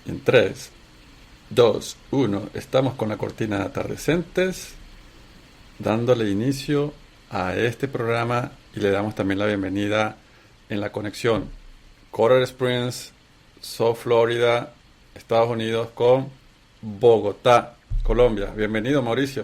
En 3, 2, 1, estamos con la cortina de atardecentes, dándole inicio a este programa y le damos también la bienvenida en la conexión Coral Springs, South Florida, Estados Unidos con Bogotá, Colombia. Bienvenido, Mauricio.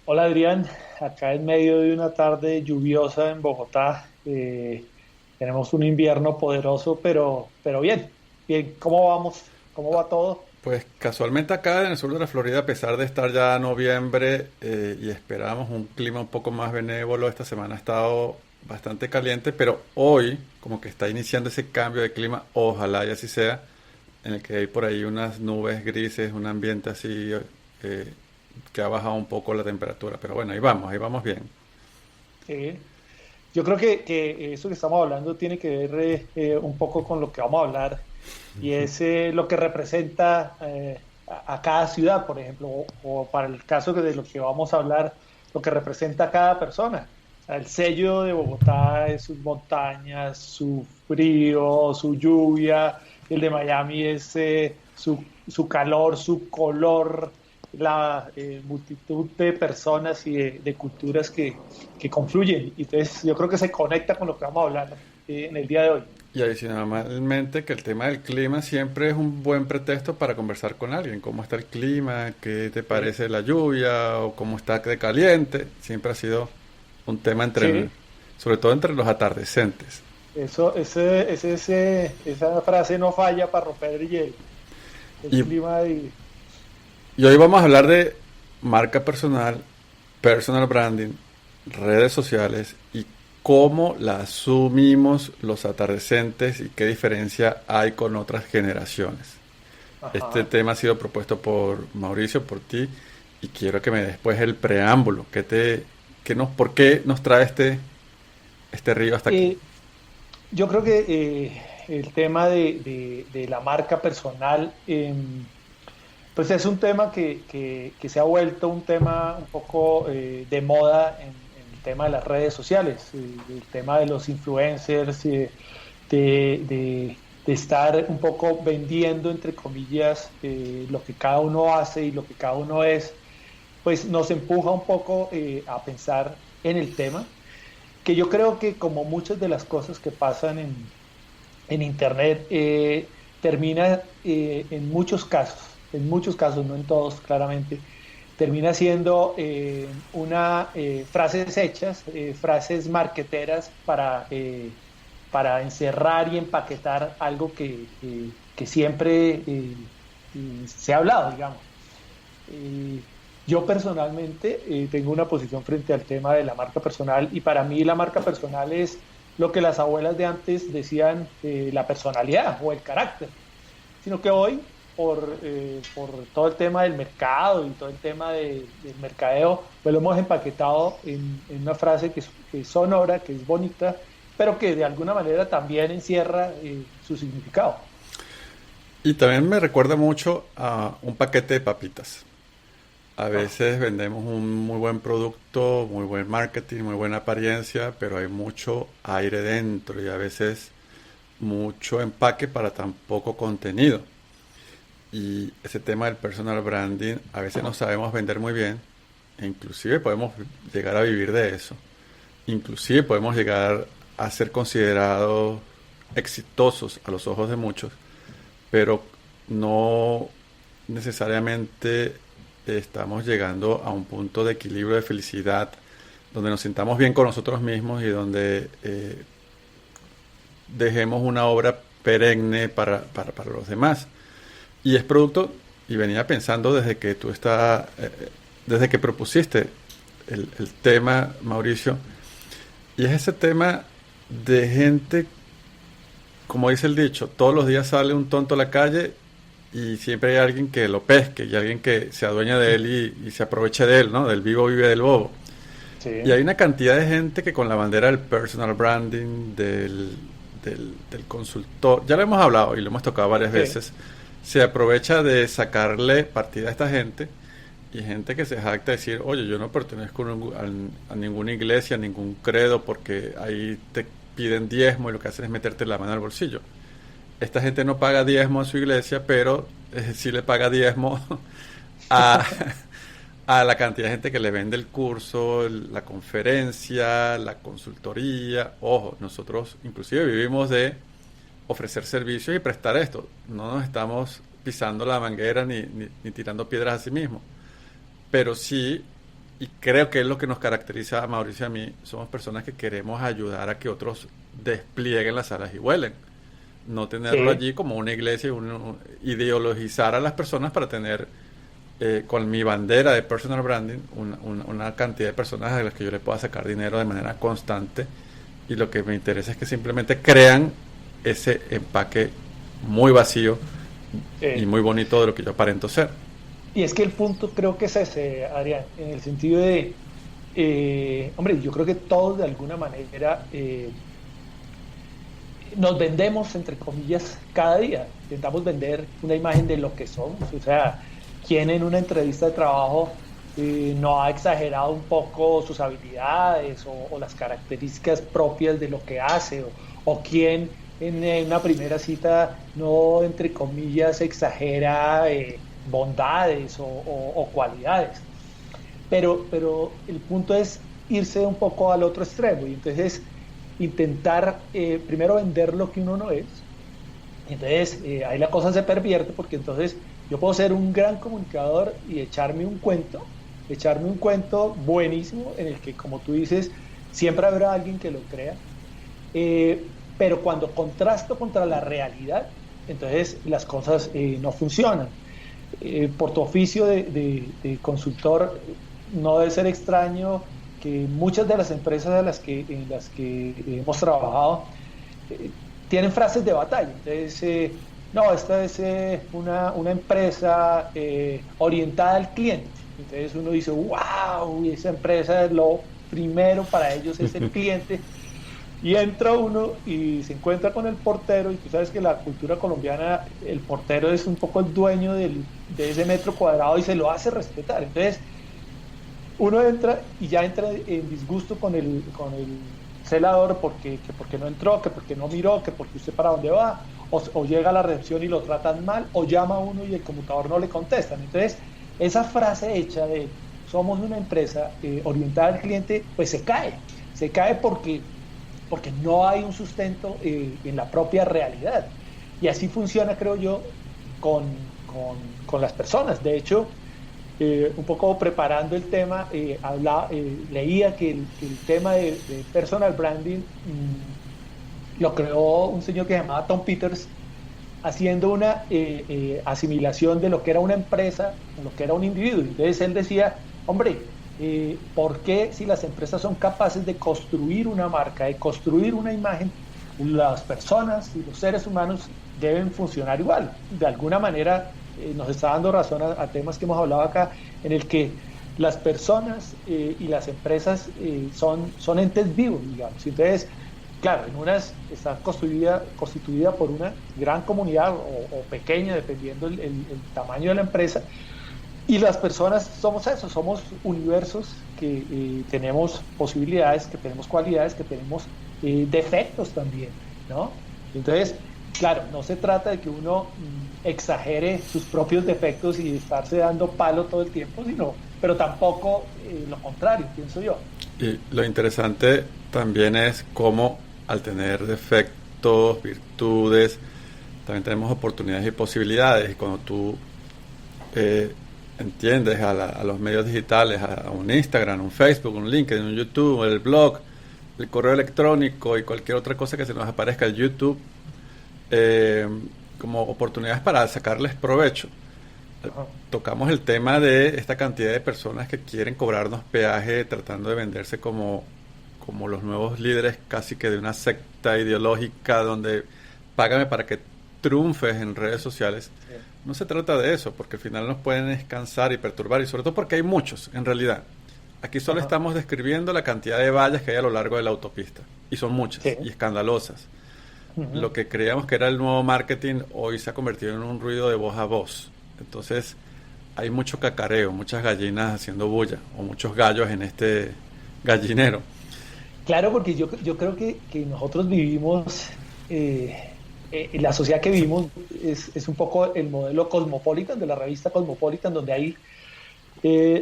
Hola Adrián, acá en medio de una tarde lluviosa en Bogotá, tenemos un invierno poderoso, pero bien, bien, ¿cómo vamos? ¿Cómo va todo? Pues casualmente acá en el sur de la Florida, a pesar de estar ya noviembre y esperábamos un clima un poco más benévolo, esta semana ha estado bastante caliente, pero hoy como que está iniciando ese cambio de clima, ojalá y así sea, en el que hay por ahí unas nubes grises, un ambiente así eh, que ha bajado un poco la temperatura, pero bueno, ahí vamos bien. Sí. Yo creo que eso que estamos hablando tiene que ver un poco con lo que vamos a hablar y es lo que representa a cada ciudad, por ejemplo, o para el caso de lo que vamos a hablar, lo que representa a cada persona. O sea, el sello de Bogotá es sus montañas, su frío, su lluvia, el de Miami es su calor, su color, la multitud de personas y de culturas que confluyen. Y entonces yo creo que se conecta con lo que vamos a hablar en el día de hoy. Y adicionalmente que el tema del clima siempre es un buen pretexto para conversar con alguien. ¿Cómo está el clima? ¿Qué te Sí, parece la lluvia? ¿O cómo está de caliente? Siempre ha sido un tema sí. sobre todo entre los atardecentes. Esa frase no falla para romper el hielo. El Y, clima y y hoy vamos a hablar de marca personal, personal branding, redes sociales y cómo la asumimos los atardecentes y qué diferencia hay con otras generaciones. Este ajá. tema ha sido propuesto por Mauricio, por ti, y quiero que me des después el preámbulo. ¿Por qué nos trae este río hasta aquí? Eh, yo creo que el tema de la marca personal, pues es un tema que se ha vuelto un tema un poco de moda en el tema de las redes sociales, el tema de los influencers, de estar un poco vendiendo, entre comillas, lo que cada uno hace y lo que cada uno es, pues nos empuja un poco a pensar en el tema, que yo creo que como muchas de las cosas que pasan en Internet, termina en muchos casos, no en todos claramente, termina siendo frases hechas, frases marqueteras para encerrar y empaquetar algo que siempre se ha hablado, digamos. Eh, yo personalmente tengo una posición frente al tema de la marca personal y para mí la marca personal es lo que las abuelas de antes decían la personalidad o el carácter, sino que hoy por todo el tema del mercado y todo el tema del mercadeo, pues lo hemos empaquetado en una frase que es sonora, que es bonita, pero que de alguna manera también encierra su significado. Y también me recuerda mucho a un paquete de papitas. A Ah, veces vendemos un muy buen producto, muy buen marketing, muy buena apariencia, pero hay mucho aire dentro y a veces mucho empaque para tan poco contenido. Y ese tema del personal branding, a veces no sabemos vender muy bien, e inclusive podemos llegar a vivir de eso. Inclusive podemos llegar a ser considerados exitosos a los ojos de muchos, pero no necesariamente estamos llegando a un punto de equilibrio de felicidad donde nos sintamos bien con nosotros mismos y donde dejemos una obra perenne para los demás. Y es producto, y venía pensando desde que propusiste el tema, Mauricio, y es ese tema de gente, como dice el dicho, todos los días sale un tonto a la calle y siempre hay alguien que lo pesque y alguien que se adueña de él y se aproveche de él, ¿no? Del vivo vive del bobo. Y sí, hay una cantidad de gente que con la bandera del personal branding, del consultor, ya lo hemos hablado y lo hemos tocado varias sí. veces, se aprovecha de sacarle partida a esta gente y gente que se jacta de decir, oye, yo no pertenezco a ninguna iglesia, a ningún credo, porque ahí te piden diezmo y lo que hacen es meterte la mano al bolsillo. Esta gente no paga diezmo a su iglesia, pero sí le paga diezmo a, a la cantidad de gente que le vende el curso, la conferencia, la consultoría. Ojo, nosotros inclusive vivimos de ofrecer servicios y prestar esto. No nos estamos pisando la manguera ni tirando piedras a sí mismos. Pero sí, y creo que es lo que nos caracteriza a Mauricio y a mí, somos personas que queremos ayudar a que otros desplieguen las alas y vuelen. No tenerlo Sí. allí como una iglesia, ideologizar a las personas para tener con mi bandera de personal branding una cantidad de personas a las que yo le pueda sacar dinero de manera constante, y lo que me interesa es que simplemente crean ese empaque muy vacío y Sí. muy bonito de lo que yo aparento ser. Y es que el punto creo que es ese, Adrián, en el sentido de, hombre, yo creo que todos de alguna manera nos vendemos, entre comillas, cada día. Intentamos vender una imagen de lo que somos. O sea, quien en una entrevista de trabajo no ha exagerado un poco sus habilidades o las características propias de lo que hace, o quien en una primera cita no, entre comillas, exagera bondades o cualidades. Pero el punto es irse un poco al otro extremo y entonces intentar primero vender lo que uno no es. Entonces ahí la cosa se pervierte porque entonces yo puedo ser un gran comunicador y echarme un cuento buenísimo en el que, como tú dices, siempre habrá alguien que lo crea, pero cuando contrasto contra la realidad, entonces las cosas no funcionan. Por tu oficio de consultor, no debe ser extraño que muchas de las empresas en las que hemos trabajado eh, tienen frases de batalla. Entonces, no, esta es una empresa orientada al cliente. Entonces uno dice, wow, esa empresa lo primero para ellos es el cliente. Y entra uno y se encuentra con el portero, y tú sabes que la cultura colombiana, el portero es un poco el dueño de ese metro cuadrado y se lo hace respetar. Entonces, uno entra y ya entra en disgusto con el celador porque no entró, que porque no miró, que porque usted para dónde va, o llega a la recepción y lo tratan mal, o llama a uno y el conmutador no le contestan. Entonces, esa frase hecha de somos una empresa orientada al cliente, pues se cae porque no hay un sustento en la propia realidad. Y así funciona, creo yo, con, con las personas. De hecho, un poco preparando el tema, leía que el tema de personal branding lo creó un señor que se llamaba Tom Peters, haciendo una asimilación de lo que era una empresa con lo que era un individuo. Entonces él decía, hombre, ¿por qué si las empresas son capaces de construir una marca, de construir una imagen, las personas y los seres humanos deben funcionar igual? De alguna manera nos está dando razón a temas que hemos hablado acá, en el que las personas y las empresas son entes vivos, digamos. Entonces, claro, en unas está constituida por una gran comunidad o pequeña, dependiendo el tamaño de la empresa, y las personas somos eso, somos universos que tenemos posibilidades, que tenemos cualidades, que tenemos defectos también, ¿no? Entonces, claro, no se trata de que uno exagere sus propios defectos y estarse dando palo todo el tiempo, pero tampoco lo contrario, pienso yo. Y lo interesante también es cómo al tener defectos, virtudes, también tenemos oportunidades y posibilidades. Y cuando tú entiendes a los medios digitales, a un Instagram, un Facebook, un LinkedIn, un YouTube, el blog, el correo electrónico y cualquier otra cosa que se nos aparezca, el YouTube, como oportunidades para sacarles provecho. Ajá. Tocamos el tema de esta cantidad de personas que quieren cobrarnos peaje tratando de venderse como los nuevos líderes casi que de una secta ideológica donde págame para que triunfes en redes sociales. Sí. No se trata de eso, porque al final nos pueden descansar y perturbar, y sobre todo porque hay muchos, en realidad. Aquí solo Ajá. estamos describiendo la cantidad de vallas que hay a lo largo de la autopista, y son muchas, Sí. y escandalosas. Uh-huh. Lo que creíamos que era el nuevo marketing, hoy se ha convertido en un ruido de voz a voz. Entonces, hay mucho cacareo, muchas gallinas haciendo bulla, o muchos gallos en este gallinero. Claro, porque yo creo que nosotros vivimos la sociedad que vivimos es un poco el modelo Cosmopolitan, de la revista Cosmopolitan, donde hay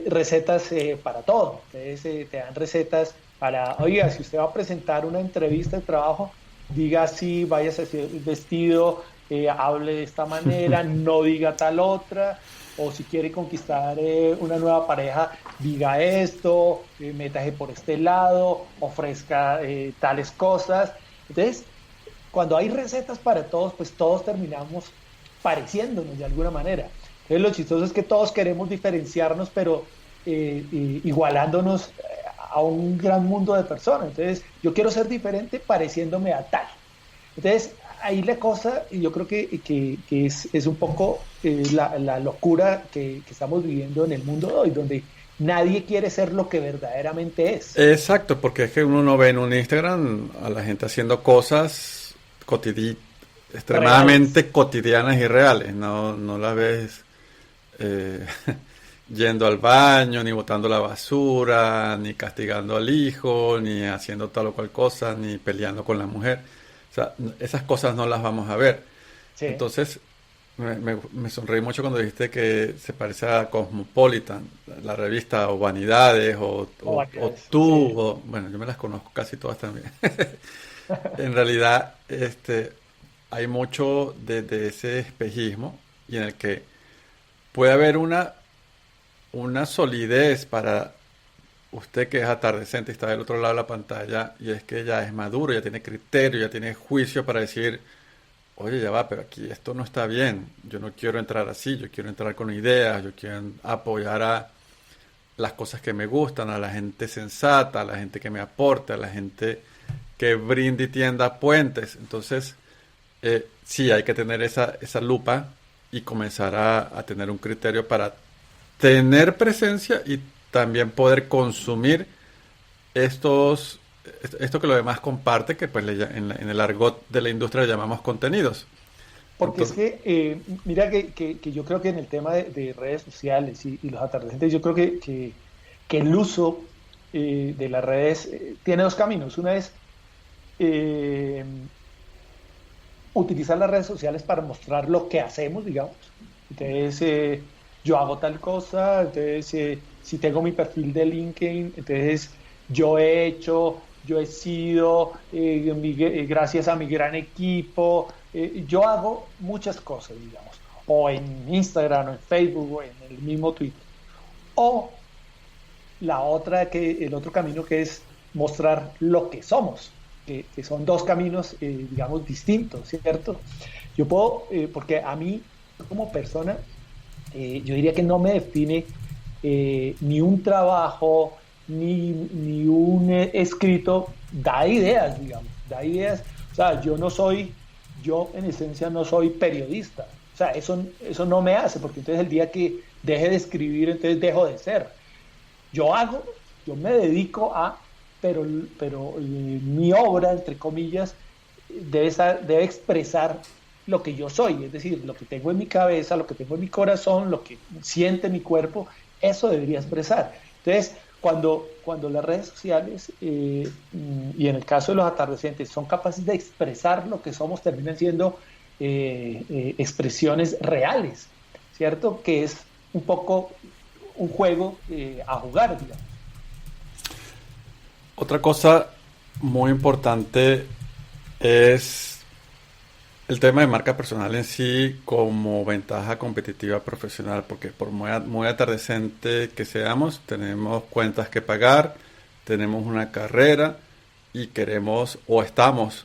recetas para todo. Entonces te dan recetas para, oiga, si usted va a presentar una entrevista de trabajo, diga así, vaya vestido, hable de esta manera, no diga tal otra, o si quiere conquistar una nueva pareja, diga esto, métase por este lado, ofrezca tales cosas. Entonces, cuando hay recetas para todos, pues todos terminamos pareciéndonos de alguna manera. Entonces, lo chistoso es que todos queremos diferenciarnos, pero igualándonos a un gran mundo de personas. Entonces, yo quiero ser diferente pareciéndome a tal. Entonces, ahí la cosa, yo creo que es un poco la locura que estamos viviendo en el mundo de hoy, donde nadie quiere ser lo que verdaderamente es. Exacto, porque es que uno no ve en un Instagram a la gente haciendo cosas extremadamente Reales. cotidianas y reales. No, no las ves eh, yendo al baño, ni botando la basura, ni castigando al hijo, ni haciendo tal o cual cosa, ni peleando con la mujer. O sea, esas cosas no las vamos a ver. Sí, Entonces, me sonreí mucho cuando dijiste que se parece a Cosmopolitan, la revista, o Vanidades, o o variedades, Tú, sí. bueno, yo me las conozco casi todas también. En realidad, hay mucho de ese espejismo y en el que puede haber una solidez para usted que es atardecente y está del otro lado de la pantalla y es que ya es maduro, ya tiene criterio, ya tiene juicio para decir, oye, ya va, pero aquí esto no está bien, yo no quiero entrar así, yo quiero entrar con ideas, yo quiero apoyar a las cosas que me gustan, a la gente sensata, a la gente que me aporte, a la gente que brinde y tienda puentes. Entonces, sí, hay que tener esa lupa y comenzar a tener un criterio para tener presencia y también poder consumir esto que los demás comparte, que pues en el argot de la industria le llamamos contenidos. Porque es Entonces, que, mira que yo creo que en el tema de redes sociales y los atardecientes, yo creo que el uso de las redes tiene dos caminos. Una es eh, utilizar las redes sociales para mostrar lo que hacemos, digamos. Entonces, yo hago tal cosa, entonces, si tengo mi perfil de LinkedIn, entonces yo he hecho, yo he sido, gracias a mi gran equipo, yo hago muchas cosas, digamos, o en Instagram, o en Facebook, o en el mismo Twitter. O el otro camino que es mostrar lo que somos, que son dos caminos, digamos, distintos, ¿cierto? Yo puedo, porque a mí como persona, yo diría que no me define ni un trabajo, ni un escrito, da ideas, digamos, da ideas. O sea, yo en esencia no soy periodista. O sea, eso no me hace, porque entonces el día que deje de escribir, entonces dejo de ser. Yo hago, yo me dedico a, pero mi obra, entre comillas, debe expresar lo que yo soy, es decir, lo que tengo en mi cabeza, lo que tengo en mi corazón, lo que siente mi cuerpo, eso debería expresar. Entonces, cuando las redes sociales, y en el caso de los atardecientes, son capaces de expresar lo que somos, terminan siendo expresiones reales, ¿cierto? Que es un poco un juego a jugar, digamos. otra cosa muy importante es el tema de marca personal en sí como ventaja competitiva profesional, porque por muy atardecente que seamos, tenemos cuentas que pagar, tenemos una carrera y queremos o estamos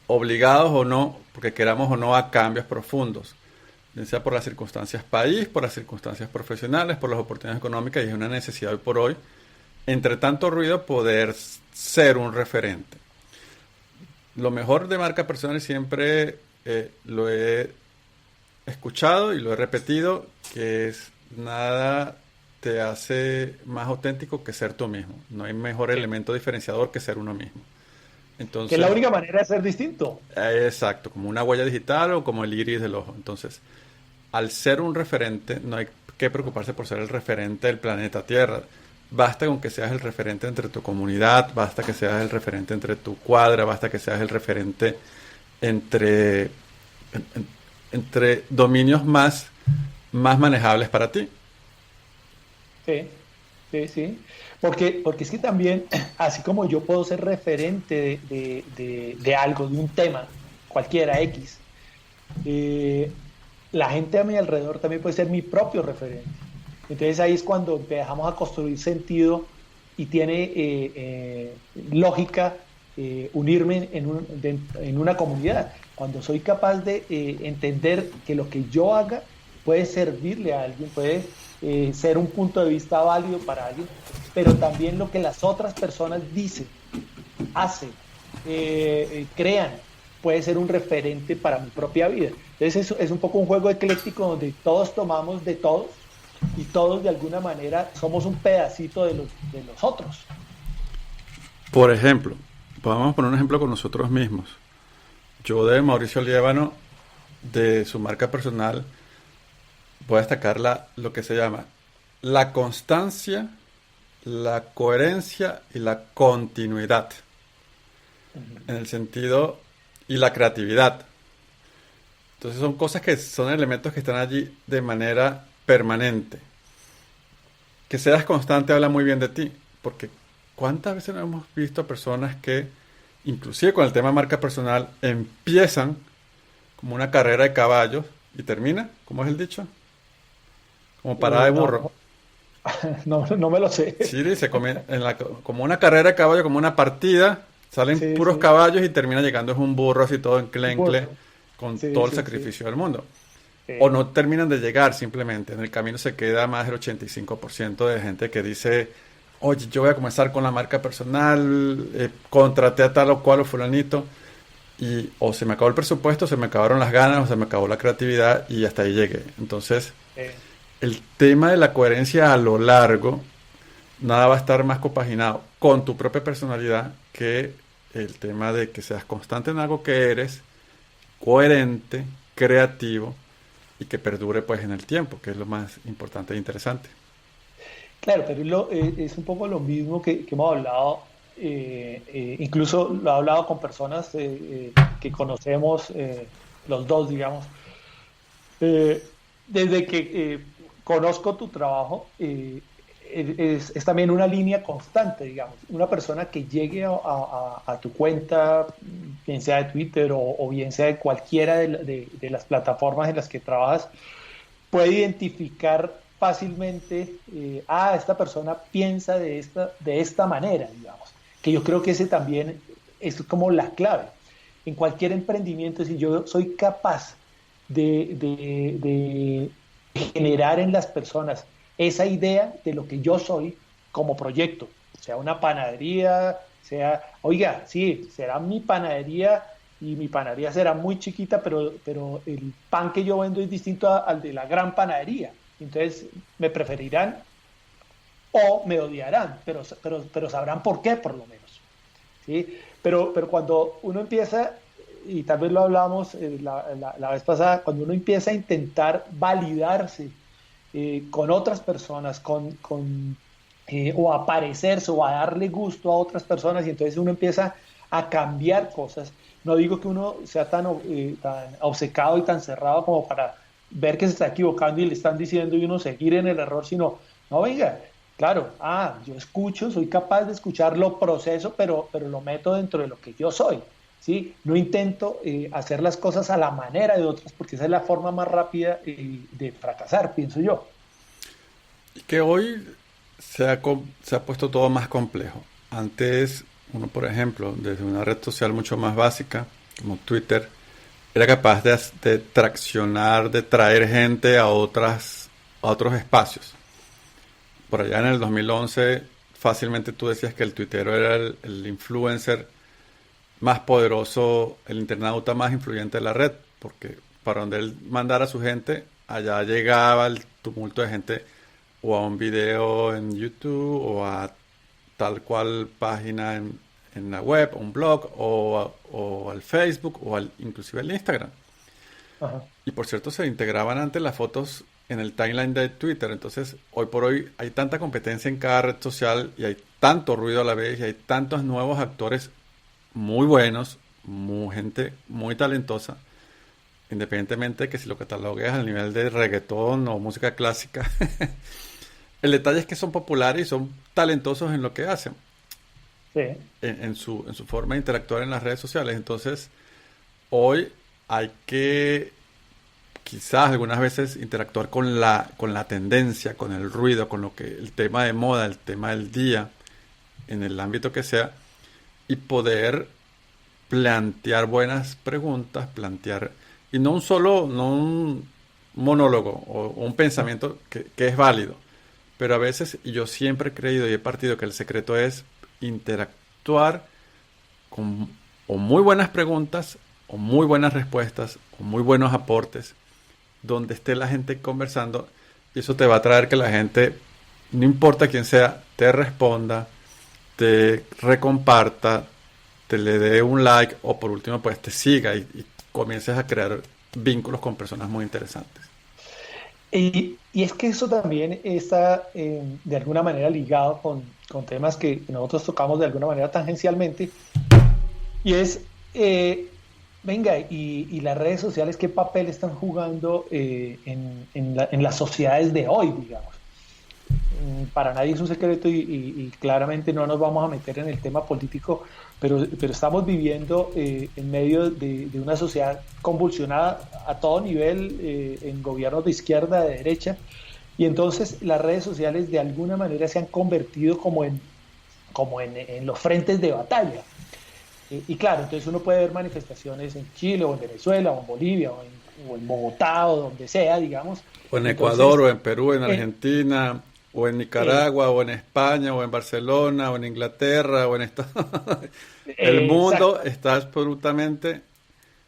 obligados o no, porque queramos o no, a cambios profundos, ya sea por las circunstancias país, por las circunstancias profesionales, por las oportunidades económicas, y es una necesidad hoy por hoy, entre tanto ruido, poder ser un referente. Lo mejor de marca personal siempre lo he escuchado y lo he repetido, que es nada te hace más auténtico que ser tú mismo. No hay mejor Sí. elemento diferenciador que ser uno mismo. Que es la Entonces, única manera de ser distinto. exacto, como una huella digital o como el iris del ojo. Entonces, al ser un referente, no hay que preocuparse por ser el referente del planeta Tierra. Basta con que seas el referente entre tu comunidad, basta que seas el referente entre tu cuadra, basta que seas el referente entre, entre dominios más manejables para ti. Sí, sí, sí. Porque es que también, así como yo puedo ser referente de algo, de un tema, cualquiera X, eh, la gente a mi alrededor también puede ser mi propio referente. Entonces ahí es cuando empezamos a construir sentido y tiene lógica unirme en una comunidad. Cuando soy capaz de entender que lo que yo haga puede servirle a alguien, puede ser un punto de vista válido para alguien, pero también lo que las otras personas dicen, hacen, crean, puede ser un referente para mi propia vida. Entonces es un poco un juego ecléctico donde todos tomamos de todos y todos de alguna manera somos un pedacito de los otros. Por ejemplo, podemos poner un ejemplo con nosotros mismos. Yo de Mauricio Liévano, de su marca personal, voy a destacar lo que se llama la constancia, la coherencia y la continuidad. En el sentido, y la creatividad. Entonces son cosas que son elementos que están allí de manera permanente. Que seas constante habla muy bien de ti, porque ¿cuántas veces no hemos visto personas que, inclusive con el tema marca personal, empiezan como una carrera de caballos y termina, ¿cómo es el dicho? Como parada de burro. No, no me lo sé. Sí, dice, como una carrera de caballo, como una partida, salen Sí, puros sí, caballos y termina llegando es un burro así todo un enclencle burro. con Sí, todo el sí, sí. sacrificio del mundo. O Sí. no terminan de llegar simplemente. En el camino se queda más del 85% de gente que dice, oye, yo voy a comenzar con la marca personal, contraté a tal o cual o fulanito, y o se me acabó el presupuesto, se me acabaron las ganas, o se me acabó la creatividad y hasta ahí llegué. Entonces, Eh, el tema de la coherencia a lo largo, nada va a estar más compaginado con tu propia personalidad que el tema de que seas constante en algo que eres, coherente, creativo y que perdure pues en el tiempo, que es lo más importante e interesante. claro, pero es un poco lo mismo que hemos hablado, incluso lo he hablado con personas que conocemos los dos, digamos. Desde que conozco tu trabajo, es también una línea constante, digamos. Una persona que llegue a tu cuenta, bien sea de Twitter o bien sea de cualquiera de las plataformas en las que trabajas, puede identificar fácilmente, esta persona piensa de esta manera, digamos. Que yo creo que ese también es como la clave. En cualquier emprendimiento, si yo soy capaz de generar en las personas esa idea de lo que yo soy como proyecto, sea una panadería, sea, oiga, sí, será mi panadería y mi panadería será muy chiquita, pero el pan que yo vendo es distinto al de la gran panadería. Entonces me preferirán o me odiarán, pero sabrán por qué por lo menos. ¿Sí? Pero cuando uno empieza, y tal vez lo hablamos la vez pasada, cuando uno empieza a intentar validarse con otras personas, o a parecerse o a darle gusto a otras personas, y entonces uno empieza a cambiar cosas. No digo que uno sea tan obcecado y tan cerrado como para ver que se está equivocando y le están diciendo y uno seguir en el error, sino, no, venga, claro, yo escucho, soy capaz de escuchar, lo proceso, pero lo meto dentro de lo que yo soy, ¿sí? No intento hacer las cosas a la manera de otros, porque esa es la forma más rápida de fracasar, pienso yo. Y que hoy se ha puesto todo más complejo. Antes, uno, por ejemplo, desde una red social mucho más básica, como Twitter, era capaz de traccionar, de traer gente a otros espacios. Por allá en el 2011, fácilmente tú decías que el tuitero era el influencer más poderoso, el internauta más influyente de la red, porque para donde él mandara a su gente, allá llegaba el tumulto de gente o a un video en YouTube o a tal cual página en la web, un blog o al Facebook inclusive al Instagram. Ajá. Y por cierto, se integraban antes las fotos en el timeline de Twitter. Entonces, hoy por hoy hay tanta competencia en cada red social y hay tanto ruido a la vez y hay tantos nuevos actores muy buenos gente muy talentosa, independientemente de que si lo catalogues al nivel de reggaetón o música clásica. El detalle es que son populares y son talentosos en lo que hacen, Sí, en su forma de interactuar en las redes sociales. Entonces, hoy hay que quizás algunas veces interactuar con la tendencia, con el ruido, con lo que el tema de moda, el tema del día, en el ámbito que sea, y poder plantear buenas preguntas, y no un monólogo o un pensamiento que es válido, pero a veces, y yo siempre he creído y he partido que el secreto es interactuar con o muy buenas preguntas, o muy buenas respuestas, o muy buenos aportes, donde esté la gente conversando, y eso te va a traer que la gente, no importa quién sea, te responda, te recomparta, te le dé un like, o por último pues te siga y comiences a crear vínculos con personas muy interesantes. y es que eso también está de alguna manera ligado con temas que nosotros tocamos de alguna manera tangencialmente, y es, venga, y las redes sociales, ¿qué papel están jugando en las sociedades de hoy, digamos? Para nadie es un secreto y claramente no nos vamos a meter en el tema político, pero estamos viviendo en medio de una sociedad convulsionada a todo nivel, en gobiernos de izquierda, de derecha, y entonces las redes sociales de alguna manera se han convertido como en los frentes de batalla. Y claro, entonces uno puede ver manifestaciones en Chile o en Venezuela o en Bolivia o en Bogotá o donde sea, digamos. O en Ecuador, Entonces, o en Perú, en eh, Argentina, o en eh, Nicaragua, o en España, o en Barcelona, o en Inglaterra, o en Estados. El mundo exacto. está absolutamente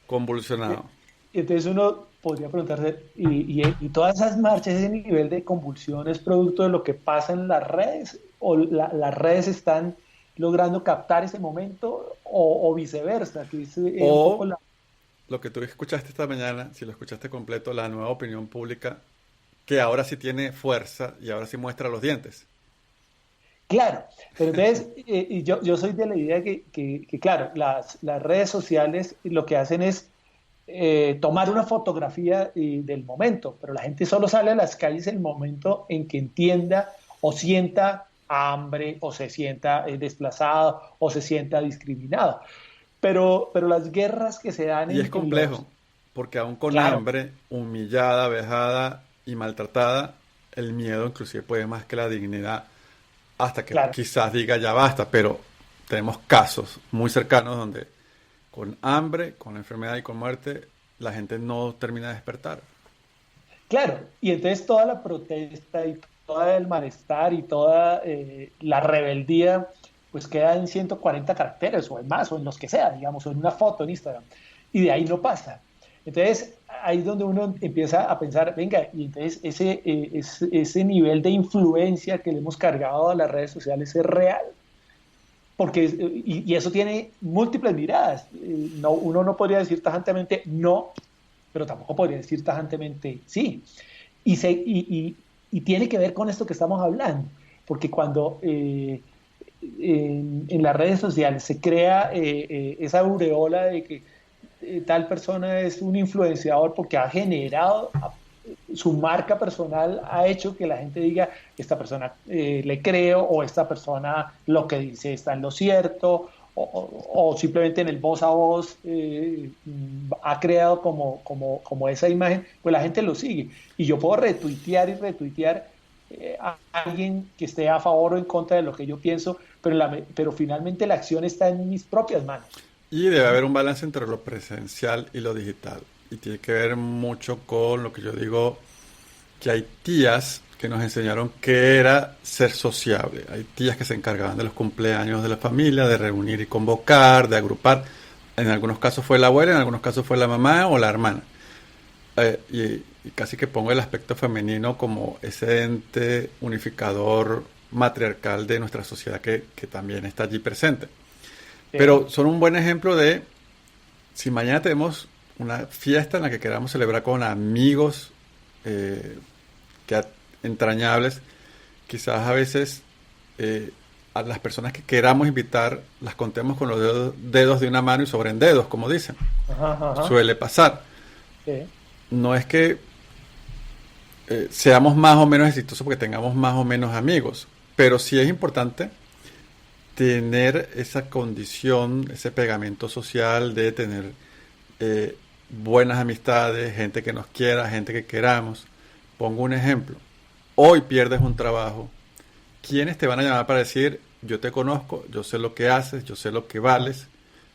convulsionado. Entonces uno podría preguntarse, ¿y todas esas marchas, ese nivel de convulsión es producto de lo que pasa en las redes? ¿O las redes están logrando captar ese momento? ¿O viceversa? Que es un poco O la... lo que tú escuchaste esta mañana, si lo escuchaste completo, la nueva opinión pública, que ahora sí tiene fuerza y ahora sí muestra los dientes. Claro, pero entonces y yo soy de la idea que, claro, las redes sociales lo que hacen es tomar una fotografía del momento, pero la gente solo sale a las calles en el momento en que entienda o sienta hambre o se sienta desplazado o se sienta discriminado. Pero las guerras que se dan Y es en los... complejo, porque aún con Claro, hambre, humillada, vejada y maltratada, el miedo inclusive puede más que la dignidad, hasta que claro. quizás diga ya basta, pero tenemos casos muy cercanos donde con hambre, con enfermedad y con muerte, la gente no termina de despertar. Claro, y entonces toda la protesta y todo el malestar y toda la rebeldía, pues queda en 140 caracteres o en más, o en los que sea, digamos, o en una foto en Instagram. Y de ahí no pasa. Entonces, ahí es donde uno empieza a pensar, venga, y entonces ese nivel de influencia que le hemos cargado a las redes sociales es real, porque, y eso tiene múltiples miradas. No, uno no podría decir tajantemente no, pero tampoco podría decir tajantemente sí. Y tiene que ver con esto que estamos hablando, porque cuando en las redes sociales se crea esa aureola de que tal persona es un influenciador porque ha generado su marca personal, ha hecho que la gente diga, esta persona le creo, o esta persona lo que dice está en lo cierto, o simplemente en el voz a voz ha creado como esa imagen, pues la gente lo sigue. Y yo puedo retuitear y retuitear a alguien que esté a favor o en contra de lo que yo pienso, pero finalmente la acción está en mis propias manos. Y debe haber un balance entre lo presencial y lo digital. Y tiene que ver mucho con lo que yo digo, que hay tías que nos enseñaron que era ser sociable. Hay tías que se encargaban de los cumpleaños de la familia, de reunir y convocar, de agrupar. En algunos casos fue la abuela, en algunos casos fue la mamá o la hermana. Y casi que pongo el aspecto femenino como ese ente unificador matriarcal de nuestra sociedad que también está allí presente. Sí, Pero son un buen ejemplo de si mañana tenemos una fiesta en la que queramos celebrar con amigos eh, que entrañables, quizás a veces eh, a las personas que queramos invitar las contemos con los dedos de una mano y sobren dedos, como dicen. Suele pasar. Sí. No es que seamos más o menos exitosos porque tengamos más o menos amigos, pero sí es importante tener esa condición, ese pegamento social de tener buenas amistades, gente que nos quiera, gente que queramos. Pongo un ejemplo. Hoy pierdes un trabajo. ¿Quiénes te van a llamar para decir, yo te conozco, yo sé lo que haces, yo sé lo que vales,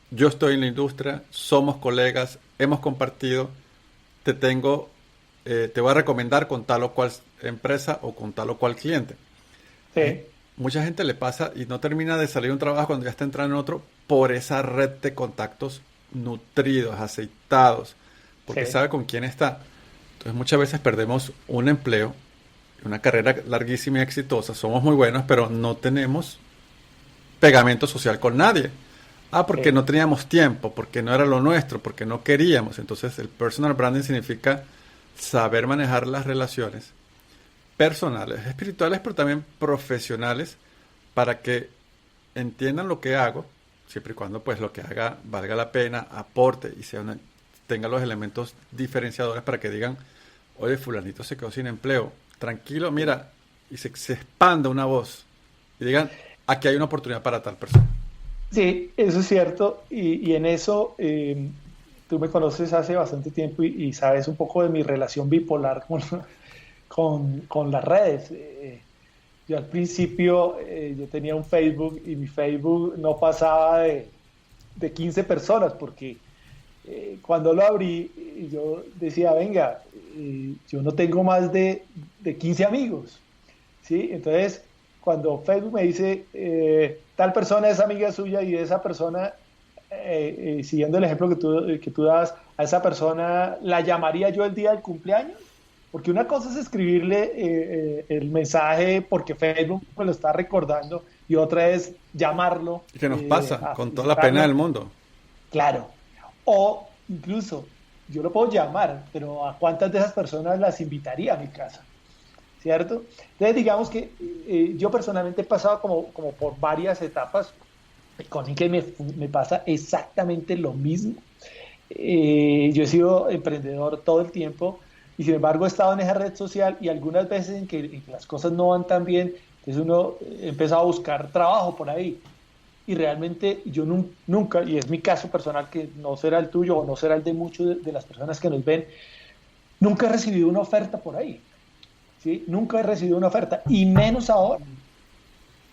yo estoy en la industria, somos colegas, hemos compartido, te voy a recomendar con tal o cual empresa o con tal o cual cliente? Sí. Mucha gente le pasa y no termina de salir un trabajo cuando ya está entrando en otro por esa red de contactos nutridos, aceitados, porque Sí. sabe con quién está. Entonces muchas veces perdemos un empleo, una carrera larguísima y exitosa, somos muy buenos, pero no tenemos pegamento social con nadie. Porque Sí. no teníamos tiempo, porque no era lo nuestro, porque no queríamos. Entonces el personal branding significa saber manejar las relaciones personales, espirituales, pero también profesionales, para que entiendan lo que hago, siempre y cuando pues lo que haga valga la pena, aporte y tenga los elementos diferenciadores para que digan, oye, fulanito se quedó sin empleo, tranquilo, mira, y se expanda una voz y digan, aquí hay una oportunidad para tal persona. Sí, eso es cierto. Y en eso, tú me conoces hace bastante tiempo y sabes un poco de mi relación bipolar con las redes. Yo al principio yo tenía un Facebook y mi Facebook no pasaba de 15 personas porque cuando lo abrí yo decía, venga, yo no tengo más de 15 amigos, ¿sí? Entonces, cuando Facebook me dice, tal persona es amiga suya y esa persona, siguiendo el ejemplo que tú das, a esa persona la llamaría yo el día del cumpleaños. Porque una cosa es escribirle el mensaje porque Facebook me lo está recordando y otra es llamarlo, ¿Y qué nos pasa? a Con toda la pena del felicitarlo. mundo. Claro. O incluso yo lo puedo llamar, pero ¿a cuántas de esas personas las invitaría a mi casa? ¿Cierto? Entonces digamos que yo personalmente he pasado como por varias etapas con que me pasa exactamente lo mismo. Yo he sido emprendedor todo el tiempo y sin embargo he estado en esa red social y algunas veces en que las cosas no van tan bien, entonces uno empieza a buscar trabajo por ahí y realmente yo nunca, y es mi caso personal que no será el tuyo o no será el de muchos de las personas que nos ven, nunca he recibido una oferta por ahí, ¿sí? Nunca he recibido una oferta y menos ahora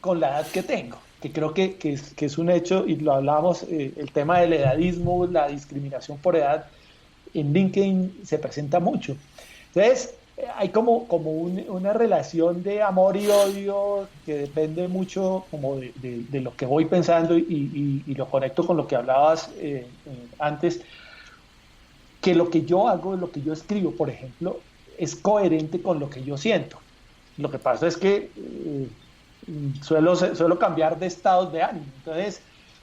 con la edad que tengo, que creo que es un hecho, y lo hablamos, el tema del edadismo, la discriminación por edad, en LinkedIn se presenta mucho. Entonces, hay como una relación de amor y odio que depende mucho como de lo que voy pensando y lo conecto con lo que hablabas antes, que lo que yo hago, lo que yo escribo, por ejemplo, es coherente con lo que yo siento. Lo que pasa es que suelo cambiar de estados de ánimo. Entonces,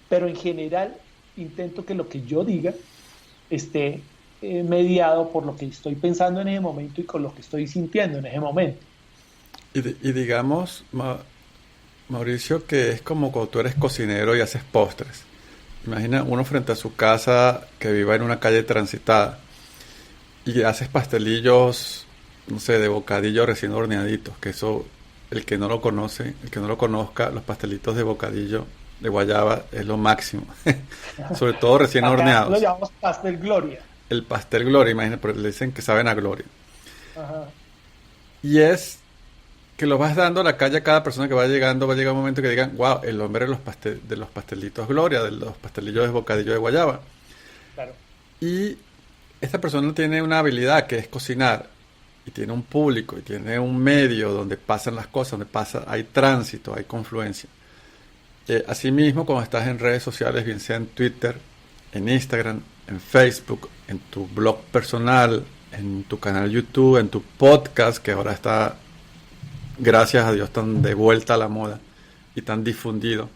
pero en general intento que lo que yo diga esté mediado por lo que estoy pensando en ese momento y con lo que estoy sintiendo en ese momento. Y digamos, Mauricio, que es como cuando tú eres cocinero y haces postres. Imagina uno frente a su casa que viva en una calle transitada y haces pastelillos, no sé, de bocadillo recién horneaditos, que eso, el que no lo conoce, el que no lo conozca, los pastelitos de bocadillo de guayaba es lo máximo, sobre todo recién Acá lo horneados. llamamos pastel gloria. El pastel Gloria, imagínate, pero le dicen que saben a Gloria. Ajá. Y es que lo vas dando a la calle a cada persona que va llegando, va a llegar un momento que digan, wow, el hombre de los pastelitos Gloria, de los pastelillos de bocadillo de guayaba. Claro. Y esta persona tiene una habilidad que es cocinar, y tiene un público, y tiene un medio donde pasan las cosas, hay tránsito, hay confluencia. Asimismo, cuando estás en redes sociales, bien sea en Twitter, en Instagram, en Facebook, en tu blog personal, en tu canal YouTube, en tu podcast, que ahora está, gracias a Dios, tan de vuelta a la moda y tan difundido.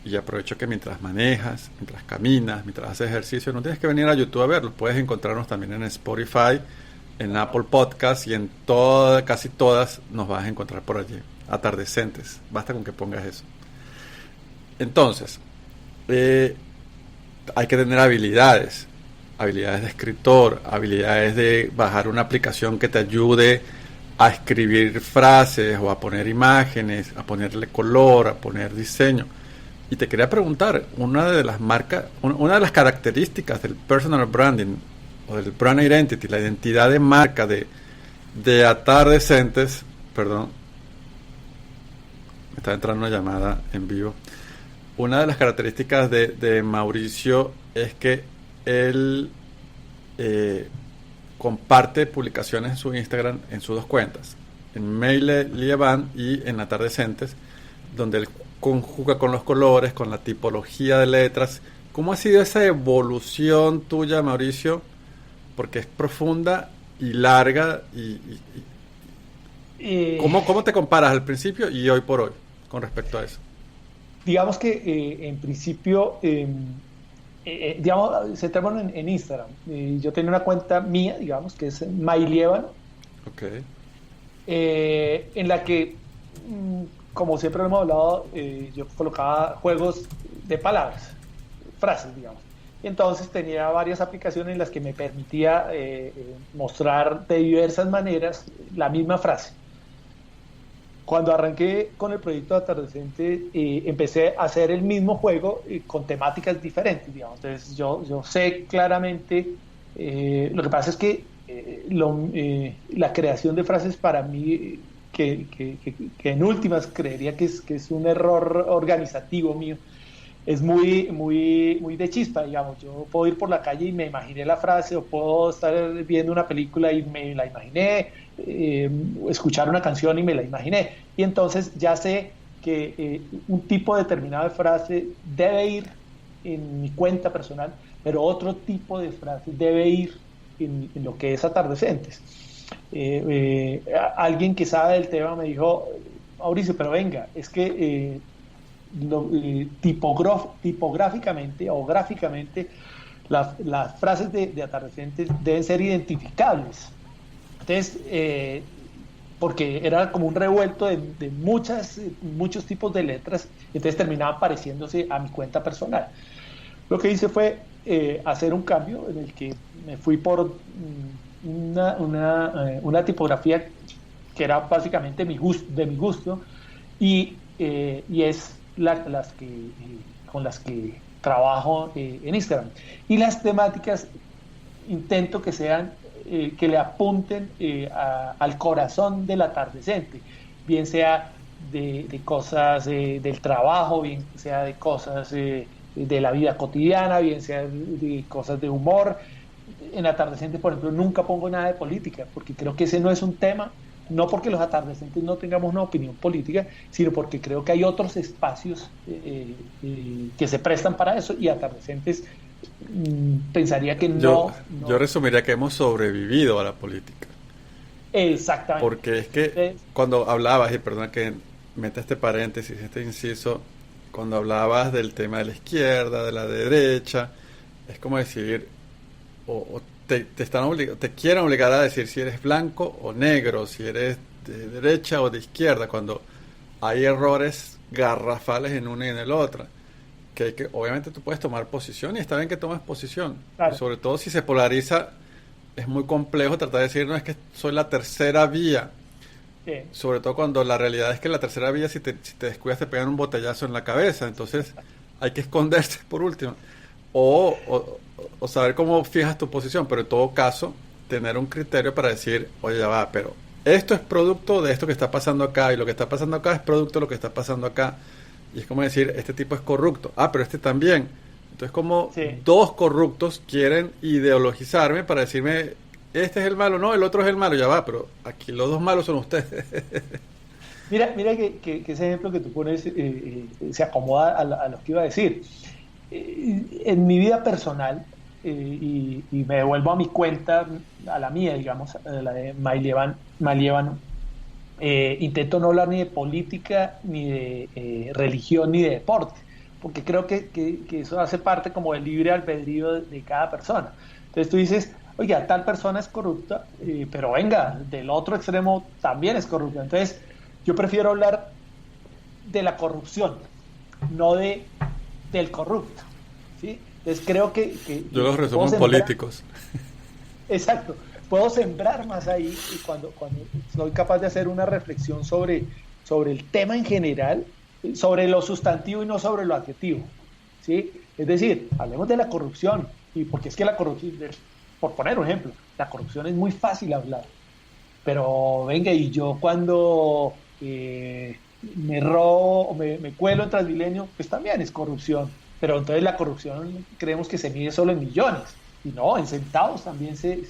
Y aprovecho que mientras manejas, mientras caminas, mientras haces ejercicio, no tienes que venir a YouTube a verlo. Puedes encontrarnos también en Spotify, en Apple Podcasts y casi todas nos vas a encontrar por allí. Atardecentes. Basta con que pongas eso. Entonces, hay que tener habilidades, habilidades de escritor, habilidades de bajar una aplicación que te ayude a escribir frases o a poner imágenes, a ponerle color, a poner diseño. Y te quería preguntar, una de las características del personal branding o del brand identity, la identidad de marca de Atardecentes, perdón, me está entrando una llamada en vivo. Una de las características de Mauricio es que él comparte publicaciones en su Instagram en sus dos cuentas, en Maile Lieban y en Atardecentes, donde él conjuga con los colores, con la tipología de letras. ¿Cómo ha sido esa evolución tuya, Mauricio? Porque es profunda y larga. ¿Cómo te comparas al principio y hoy por hoy con respecto a eso? Digamos que en principio, digamos, centrémonos en Instagram. Yo tenía una cuenta mía, digamos, que es MyLieban, okay. En la que, como siempre lo hemos hablado, yo colocaba juegos de palabras, frases, digamos. Y entonces tenía varias aplicaciones en las que me permitía mostrar de diversas maneras la misma frase. Cuando arranqué con el proyecto de Atardecentes, empecé a hacer el mismo juego con temáticas diferentes, digamos. Entonces yo sé claramente, lo que pasa es que la creación de frases para mí, que en últimas creería que es un error organizativo mío, es muy de chispa, digamos. Yo puedo ir por la calle y me imaginé la frase, o puedo estar viendo una película y me la imaginé, escuchar una canción y me la imaginé. Y entonces ya sé que un tipo determinado de frase debe ir en mi cuenta personal, pero otro tipo de frase debe ir en lo que es Atardecentes. Alguien que sabe del tema me dijo: Mauricio, pero venga, es que tipográficamente o gráficamente las frases de Atardecentes deben ser identificables. Entonces, porque era como un revuelto de muchos tipos de letras, entonces terminaban pareciéndose a mi cuenta personal. Lo que hice fue hacer un cambio en el que me fui por una tipografía que era básicamente de mi gusto, y es con las que trabajo en Instagram. Y las temáticas intento que sean, que le apunten al corazón del atardecente, bien sea de cosas del trabajo, bien sea de cosas de la vida cotidiana, bien sea de cosas de humor. En Atardecentes, por ejemplo, nunca pongo nada de política, porque creo que ese no es un tema, no porque los atardecentes no tengamos una opinión política, sino porque creo que hay otros espacios que se prestan para eso, y Atardecentes pensaría que no. Yo resumiría que hemos sobrevivido a la política. Exactamente. Porque es que cuando hablabas, y perdona que meta este paréntesis, este inciso, cuando hablabas del tema de la izquierda, de la derecha, es como decir, o te quieren obligar a decir si eres blanco o negro, si eres de derecha o de izquierda, cuando hay errores garrafales en una y en el otra. Que obviamente tú puedes tomar posición, y está bien que tomes posición. Claro. Sobre todo si se polariza, es muy complejo tratar de decir, no, es que soy la tercera vía. Sí. Sobre todo cuando la realidad es que la tercera vía, si te descuidas, te pegan un botellazo en la cabeza. Entonces hay que esconderse por último. O saber cómo fijas tu posición, pero en todo caso tener un criterio para decir, oye, ya va, pero esto es producto de esto que está pasando acá, y lo que está pasando acá es producto de lo que está pasando acá. Y es como decir, este tipo es corrupto, pero este también. Entonces, como dos corruptos quieren ideologizarme para decirme, este es el malo, no, el otro es el malo, ya va, pero aquí los dos malos son ustedes. Mira que ese ejemplo que tú pones se acomoda a lo que iba a decir. En mi vida personal, y me devuelvo a mi cuenta, a la mía, digamos, a la de MyLieban, intento no hablar ni de política, ni de religión, ni de deporte, porque creo que eso hace parte como del libre albedrío de cada persona. Entonces tú dices, oiga, tal persona es corrupta, pero venga, del otro extremo también es corrupta. Entonces yo prefiero hablar de la corrupción, no de del corrupto, ¿sí? Entonces creo que Yo los resumo puedo en sembrar, políticos. exacto, puedo sembrar más ahí y cuando soy capaz de hacer una reflexión sobre el tema en general, sobre lo sustantivo y no sobre lo adjetivo, ¿sí? Es decir, hablemos de la corrupción, y porque es que la corrupción, por poner un ejemplo, la corrupción es muy fácil hablar, pero venga, y yo cuando me robo o me cuelo en Transmilenio, pues también es corrupción. Pero entonces la corrupción creemos que se mide solo en millones. Y no, en centavos también se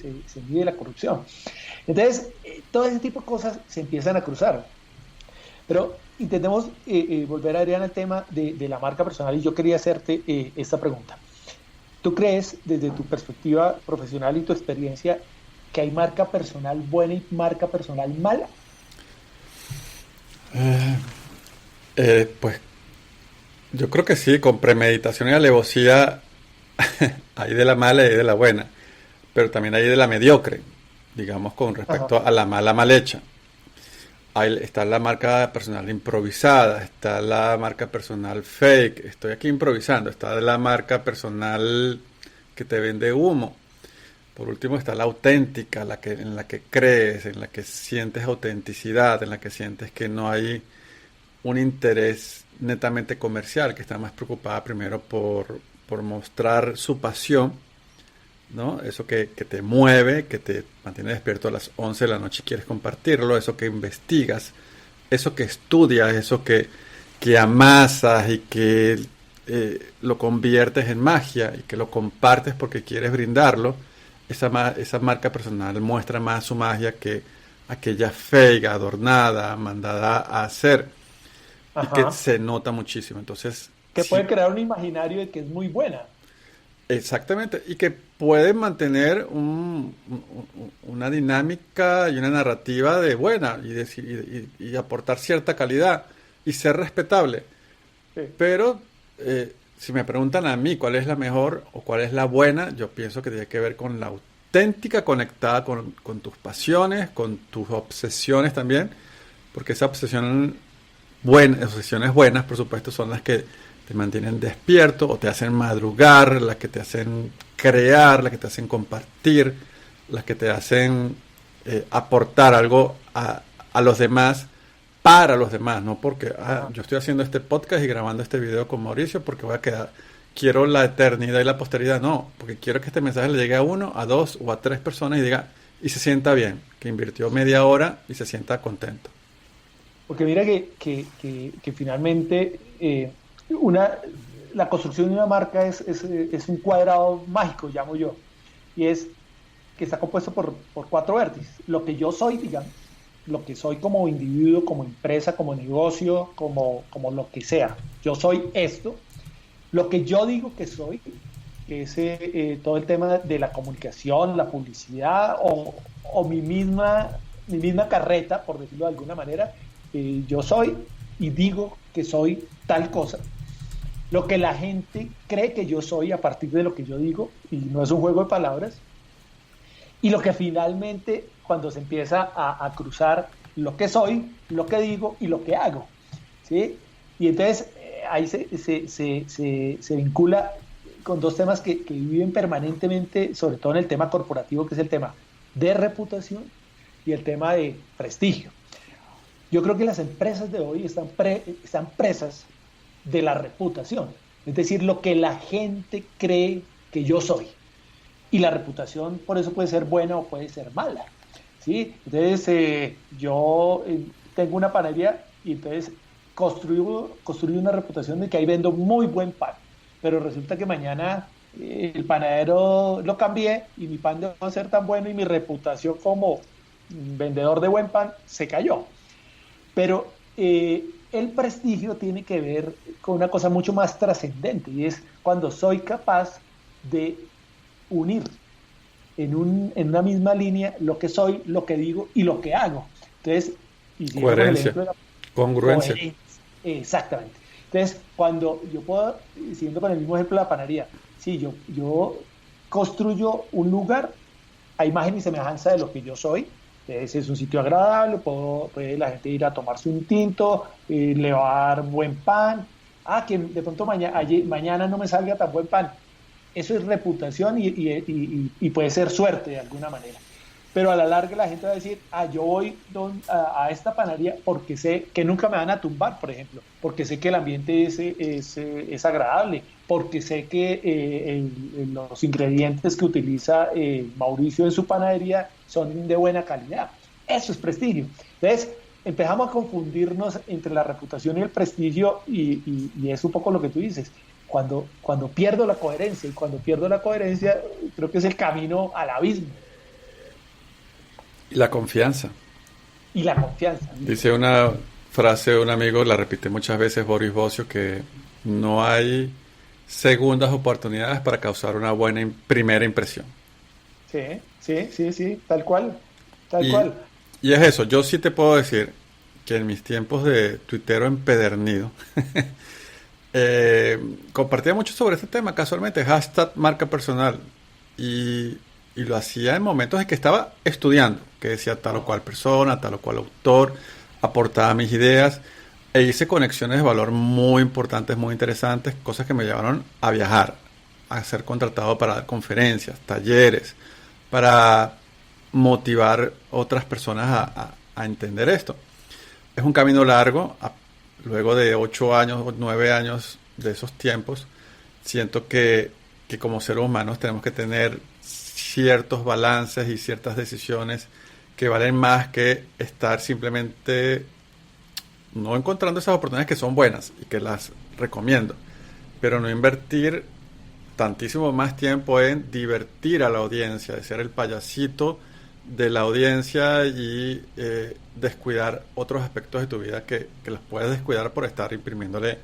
mide la corrupción. Entonces, todo ese tipo de cosas se empiezan a cruzar. Pero intentemos volver, Adrián, al tema de la marca personal. Y yo quería hacerte esta pregunta. ¿Tú crees, desde tu perspectiva profesional y tu experiencia, que hay marca personal buena y marca personal mala? Eh, pues yo creo que sí, con premeditación y alevosía hay de la mala y hay de la buena, pero también hay de la mediocre, digamos, con Ajá. respecto a la mala mal hecha. Está la marca personal improvisada, está la marca personal fake, estoy aquí improvisando, está la marca personal que te vende humo. Por último está la auténtica, en la que crees, en la que sientes autenticidad, en la que sientes que no hay un interés netamente comercial, que está más preocupada primero por mostrar su pasión, ¿no? Eso que te mueve, que te mantiene despierto a las 11 de la noche y quieres compartirlo, eso que investigas, eso que estudias, que amasas y que lo conviertes en magia y que lo compartes porque quieres brindarlo. Esa marca personal muestra más su magia que aquella fake, adornada, mandada a hacer y que Ajá. se nota muchísimo. Entonces, Que sí, puede crear un imaginario de que es muy buena. exactamente, y que puede mantener una dinámica y una narrativa de buena y aportar cierta calidad y ser respetable. Sí. Pero si me preguntan a mí cuál es la mejor o cuál es la buena, yo pienso que tiene que ver con la auténtica conectada con tus pasiones, con tus obsesiones también, porque esa obsesiones buenas, por supuesto, son las que te mantienen despierto o te hacen madrugar, las que te hacen crear, las que te hacen compartir, las que te hacen aportar algo a los demás para los demás, no porque Ajá. yo estoy haciendo este podcast y grabando este video con Mauricio porque voy a quedar, quiero la eternidad y la posteridad, no, porque quiero que este mensaje le llegue a uno, a dos o a tres personas y diga, y se sienta bien, que invirtió media hora y se sienta contento. Porque mira que finalmente una, la construcción de una marca es un cuadrado mágico, llamo yo, y es que está compuesto por cuatro vértices. Lo que yo soy, digamos, lo que soy como individuo, como empresa, como negocio, como lo que sea. Yo soy esto. Lo que yo digo que soy, que es todo el tema de la comunicación, la publicidad o mi misma carreta, por decirlo de alguna manera, yo soy y digo que soy tal cosa. Lo que la gente cree que yo soy a partir de lo que yo digo, y no es un juego de palabras, y lo que finalmente, cuando se empieza a cruzar lo que soy, lo que digo y lo que hago, ¿sí? Y entonces ahí se vincula con dos temas que viven permanentemente, sobre todo en el tema corporativo, que es el tema de reputación y el tema de prestigio. Yo creo que las empresas de hoy están presas de la reputación, es decir, lo que la gente cree que yo soy. Y la reputación por eso puede ser buena o puede ser mala, ¿sí? Entonces, yo tengo una panadería y entonces construyo una reputación de que ahí vendo muy buen pan, pero resulta que mañana el panadero lo cambié y mi pan dejó de ser tan bueno y mi reputación como vendedor de buen pan se cayó. Pero el prestigio tiene que ver con una cosa mucho más trascendente y es cuando soy capaz de unir en una misma línea lo que soy, lo que digo y lo que hago. Entonces, y siguiendo con el Coherencia, ejemplo de la congruencia. coherencia, exactamente. Entonces, cuando yo puedo, siguiendo con el mismo ejemplo de la panadería, sí, yo construyo un lugar a imagen y semejanza de lo que yo soy. Ese es un sitio agradable, puede la gente ir a tomarse un tinto, le va a dar buen pan, que de pronto mañana no me salga tan buen pan. Eso es reputación y puede ser suerte de alguna manera. Pero a la larga la gente va a decir, yo voy a esta panadería porque sé que nunca me van a tumbar, por ejemplo, porque sé que el ambiente es agradable, porque sé que los ingredientes que utiliza Mauricio en su panadería son de buena calidad. Eso es prestigio. Entonces, empezamos a confundirnos entre la reputación y el prestigio y es un poco lo que tú dices. Cuando pierdo la coherencia, y cuando pierdo la coherencia, creo que es el camino al abismo. Y la confianza. Y la confianza. Dice una frase de un amigo, la repite muchas veces Boris Bocio, que no hay segundas oportunidades para causar una buena primera impresión. Sí, tal cual. Tal cual. Y es eso, yo sí te puedo decir que en mis tiempos de tuitero empedernido, compartía mucho sobre este tema, casualmente, hashtag marca personal. Y lo hacía en momentos en que estaba estudiando, que decía tal o cual persona, tal o cual autor, aportaba mis ideas e hice conexiones de valor muy importantes, muy interesantes, cosas que me llevaron a viajar, a ser contratado para dar conferencias, talleres, para motivar otras personas a entender esto. Es un camino largo, luego de 8 años o 9 años de esos tiempos, siento que como seres humanos tenemos que tener ciertos balances y ciertas decisiones que valen más que estar simplemente no encontrando esas oportunidades que son buenas y que las recomiendo, pero no invertir tantísimo más tiempo en divertir a la audiencia, de ser el payasito de la audiencia y descuidar otros aspectos de tu vida que los puedes descuidar por estar imprimiéndole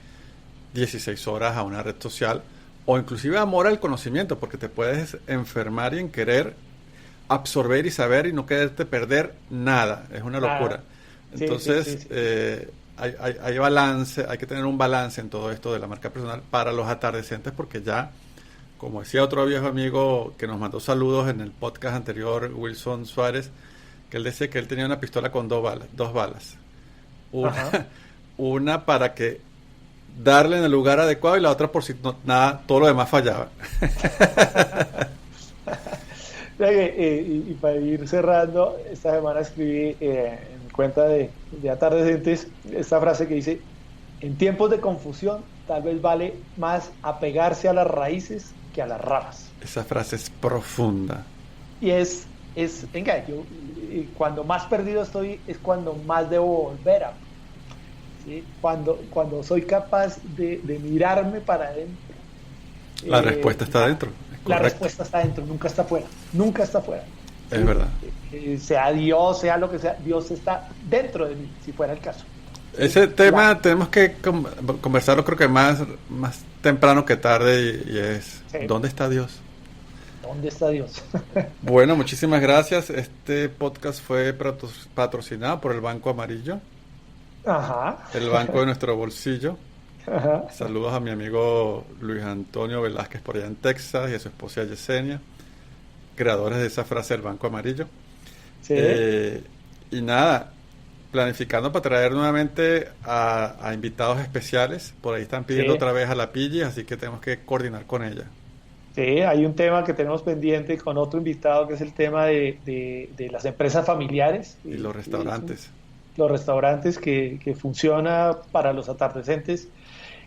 16 horas a una red social, o inclusive amor al conocimiento, porque te puedes enfermar y en querer absorber y saber y no quererte perder nada. Es una locura. Entonces, sí. Hay balance, hay que tener un balance en todo esto de la marca personal para los atardecentes, porque ya, como decía otro viejo amigo que nos mandó saludos en el podcast anterior, Wilson Suárez, que él decía que él tenía una pistola con dos balas. Una para que darle en el lugar adecuado y la otra por si nada, todo lo demás fallaba. Y para ir cerrando, esta semana escribí en mi cuenta de Atardecentes esta frase que dice: en tiempos de confusión tal vez vale más apegarse a las raíces que a las ramas. Esa frase es profunda. Y venga, yo cuando más perdido estoy es cuando más debo volver a... ¿sí? Cuando soy capaz de mirarme para adentro. La respuesta está dentro. La respuesta está dentro, nunca está fuera. Nunca está fuera. Es verdad. Sea Dios, sea lo que sea, Dios está dentro de mí, si fuera el caso. Ese tema tenemos que conversarlo, creo que más temprano que tarde, y es ¿dónde está Dios? ¿Dónde está Dios? Bueno, muchísimas gracias. Este podcast fue patrocinado por el Banco Amarillo. Ajá. El banco de nuestro bolsillo. Ajá. Saludos a mi amigo Luis Antonio Velázquez por allá en Texas y a su esposa Yesenia, creadores de esa frase del Banco Amarillo. Sí. Y nada, planificando para traer nuevamente a invitados especiales. Por ahí están pidiendo otra vez a la Pilli, así que tenemos que coordinar con ella. Sí, hay un tema que tenemos pendiente con otro invitado, que es el tema de las empresas familiares. Y los restaurantes. Los restaurantes que funciona para los atardecentes.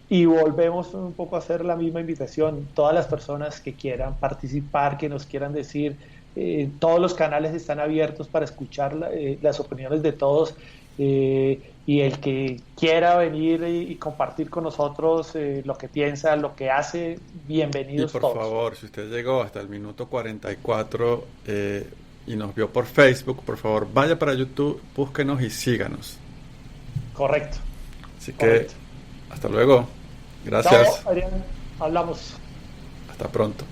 Y volvemos un poco a hacer la misma invitación. Todas las personas que quieran participar, que nos quieran decir, todos los canales están abiertos para escuchar las opiniones de todos. Y el que quiera venir y compartir con nosotros lo que piensa, lo que hace, bienvenidos todos. Y por favor, si usted llegó hasta el minuto 44 y nos vio por Facebook, por favor vaya para YouTube, búsquenos y síganos. Correcto. Así que hasta luego. Gracias. Chao, Adrián. Hablamos. Hasta pronto.